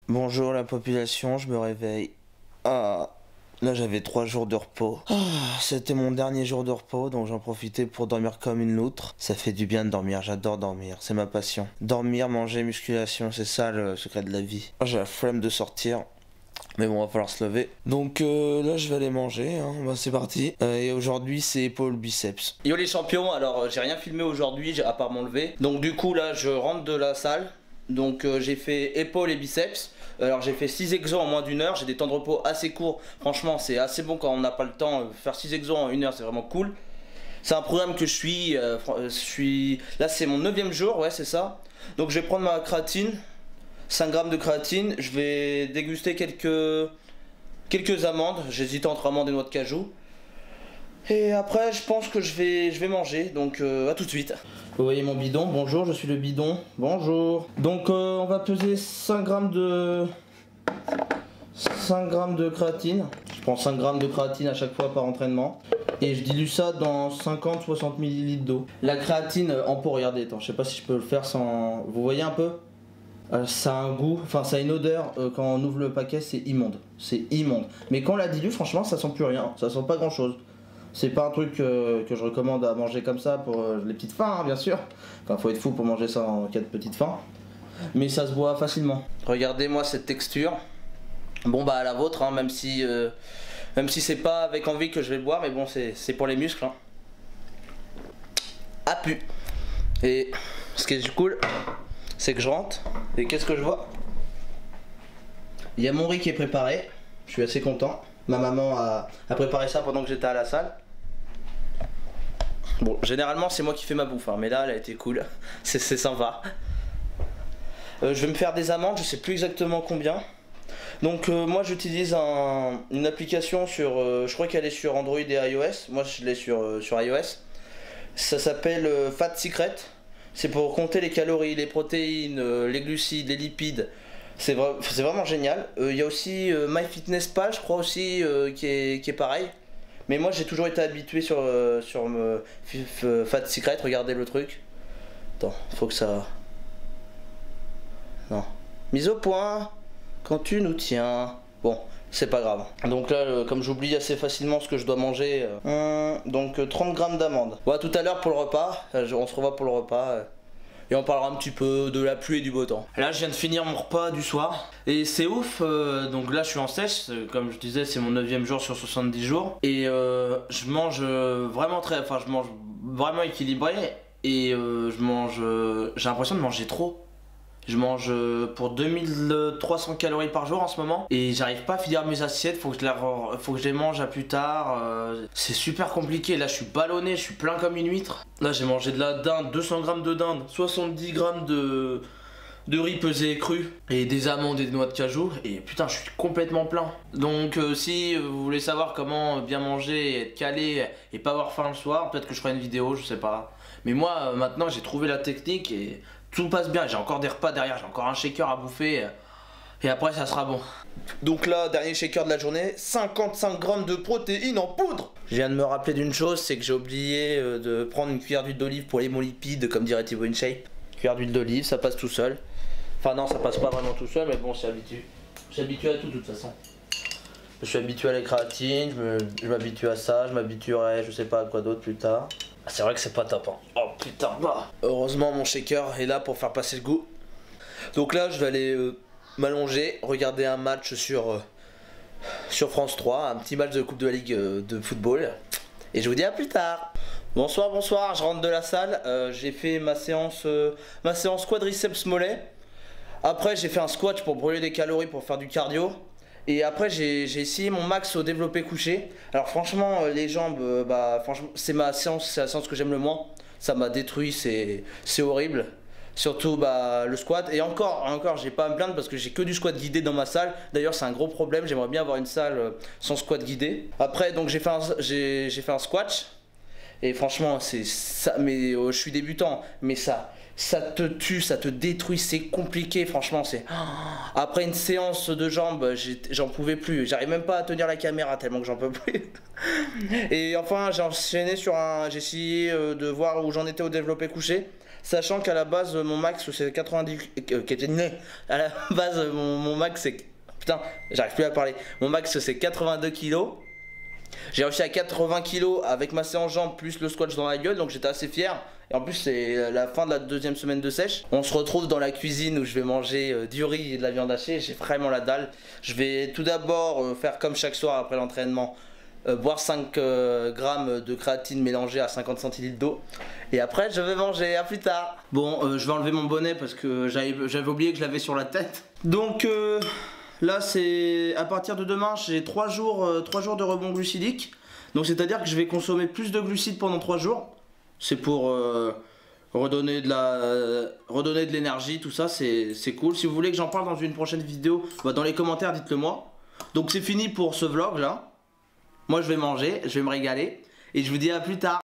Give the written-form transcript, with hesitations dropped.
Bonjour la population, je me réveille. Ah, là j'avais 3 jours de repos. C'était mon dernier jour de repos, donc j'en profitais pour dormir comme une loutre. Ça fait du bien de dormir, j'adore dormir, c'est ma passion. Dormir, manger, musculation, c'est ça le secret de la vie. J'ai la flemme de sortir. Mais bon, va falloir se lever. Donc là, je vais aller manger. Hein. Bah, c'est parti. Et aujourd'hui, c'est épaule biceps. Yo les champions, alors j'ai rien filmé aujourd'hui à part mon lever. Donc du coup là je rentre de la salle. Donc j'ai fait épaules et biceps. Alors j'ai fait 6 exos en moins d'une heure. J'ai des temps de repos assez courts. Franchement c'est assez bon quand on n'a pas le temps. Faire 6 exos en une heure c'est vraiment cool. C'est un programme que je suis... Là c'est mon 9e jour, ouais c'est ça. Donc je vais prendre ma créatine. 5 grammes de créatine. Je vais déguster quelques amandes. J'hésite entre amandes et noix de cajou. Et après je pense que je vais manger, donc à tout de suite. Vous voyez mon bidon, bonjour, je suis le bidon, bonjour. Donc on va peser 5 grammes de créatine. Je prends 5 grammes de créatine à chaque fois par entraînement. Et je dilue ça dans 50-60 ml d'eau. La créatine en pot, regardez, attends, je sais pas si je peux le faire sans... Vous voyez un peu? Ça a un goût, enfin ça a une odeur, quand on ouvre le paquet c'est immonde. C'est immonde. Mais quand on la dilue, franchement ça sent plus rien, ça sent pas grand chose. C'est pas un truc que je recommande à manger comme ça pour les petites faims, hein, bien sûr. Enfin, faut être fou pour manger ça en cas de petite faim. Mais ça se boit facilement. Regardez-moi cette texture. Bon bah à la vôtre, hein, même si c'est pas avec envie que je vais le boire, mais bon c'est pour les muscles. Hein. Ah pu. Et ce qui est cool, c'est que je rentre. Et qu'est-ce que je vois? Il y a mon riz qui est préparé. Je suis assez content. Ma maman a préparé ça pendant que j'étais à la salle. Bon, généralement c'est moi qui fais ma bouffe, hein, mais là elle a été cool, c'est sympa. Je vais me faire des amandes, je sais plus exactement combien. Donc moi j'utilise une application sur, je crois qu'elle est sur Android et iOS. Moi je l'ai sur iOS. Ça s'appelle Fat Secret. C'est pour compter les calories, les protéines, les glucides, les lipides. C'est vraiment génial. Il y a aussi MyFitnessPal, je crois aussi, qui est pareil. Mais moi j'ai toujours été habitué sur Fat Secret, regardez le truc. Attends, faut que ça... Non. Mise au point, quand tu nous tiens. Bon, c'est pas grave. Donc là, comme j'oublie assez facilement ce que je dois manger, donc 30 grammes d'amandes. Voilà, tout à l'heure pour le repas, on se revoit pour le repas. Et on parlera un petit peu de la pluie et du beau temps. Là je viens de finir mon repas du soir. Et c'est ouf, donc là je suis en sèche. Comme je disais c'est mon 9e jour sur 70 jours. Et je mange vraiment je mange vraiment équilibré. Et j'ai l'impression de manger trop. Je mange pour 2300 calories par jour en ce moment. Et j'arrive pas à finir mes assiettes, faut que je les mange à plus tard. C'est super compliqué, là je suis ballonné, je suis plein comme une huître. Là j'ai mangé de la dinde, 200 grammes de dinde, 70 grammes de riz pesé et cru. Et des amandes et des noix de cajou. Et putain je suis complètement plein. Donc si vous voulez savoir comment bien manger, et être calé et pas avoir faim le soir, peut-être que je ferai une vidéo, je sais pas. Mais moi maintenant j'ai trouvé la technique et... tout passe bien, j'ai encore des repas derrière, j'ai encore un shaker à bouffer et après ça sera bon. Donc là, dernier shaker de la journée, 55 grammes de protéines en poudre. Je viens de me rappeler d'une chose, c'est que j'ai oublié de prendre une cuillère d'huile d'olive pour les hémolipides, comme dirait Thibaut InShape. Cuillère d'huile d'olive, ça passe tout seul. Enfin non, ça passe pas vraiment tout seul, mais bon, je suis habitué à tout de toute façon. Je suis habitué à la créatine, je m'habitue à ça, je m'habituerai je sais pas à quoi d'autre plus tard. C'est vrai que c'est pas top, hein. Oh putain, bah. Heureusement mon shaker est là pour faire passer le goût. Donc là je vais aller m'allonger, regarder un match sur France 3, un petit match de Coupe de la Ligue de football. Et je vous dis à plus tard. Bonsoir, bonsoir, je rentre de la salle, j'ai fait ma séance quadriceps mollet. Après j'ai fait un squat pour brûler des calories pour faire du cardio. Et après j'ai essayé mon max au développé couché. Alors franchement les jambes, bah franchement c'est la séance que j'aime le moins. Ça m'a détruit, c'est horrible. Surtout bah le squat. Et encore j'ai pas à me plaindre parce que j'ai que du squat guidé dans ma salle. D'ailleurs c'est un gros problème, j'aimerais bien avoir une salle sans squat guidé. Après donc j'ai fait un squat. Et franchement c'est ça, mais je suis débutant. Mais ça te tue, ça te détruit, c'est compliqué franchement. Après une séance de jambes, j'en pouvais plus, j'arrive même pas à tenir la caméra tellement que j'en peux plus. Et enfin j'ai enchaîné j'ai essayé de voir où j'en étais au développé couché. Sachant qu'à la base mon max c'est 90 qui était né. À la base mon max c'est, putain j'arrive plus à parler, mon max c'est 82 kilos. J'ai réussi à 80 kilos avec ma séance jambes plus le squat dans la gueule, donc j'étais assez fier. Et en plus c'est la fin de la deuxième semaine de sèche. On se retrouve dans la cuisine où je vais manger du riz et de la viande hachée. J'ai vraiment la dalle. Je vais tout d'abord faire comme chaque soir après l'entraînement, boire 5 grammes de créatine mélangée à 50 centilitres d'eau. Et après je vais manger, à plus tard. Bon, je vais enlever mon bonnet parce que j'avais oublié que je l'avais sur la tête. Donc là c'est à partir de demain, j'ai 3 jours de rebond glucidique. Donc c'est à dire que je vais consommer plus de glucides pendant 3 jours. C'est pour redonner de l'énergie, tout ça, c'est cool. Si vous voulez que j'en parle dans une prochaine vidéo, bah dans les commentaires dites-le moi. Donc c'est fini pour ce vlog là. Moi je vais manger, je vais me régaler et je vous dis à plus tard.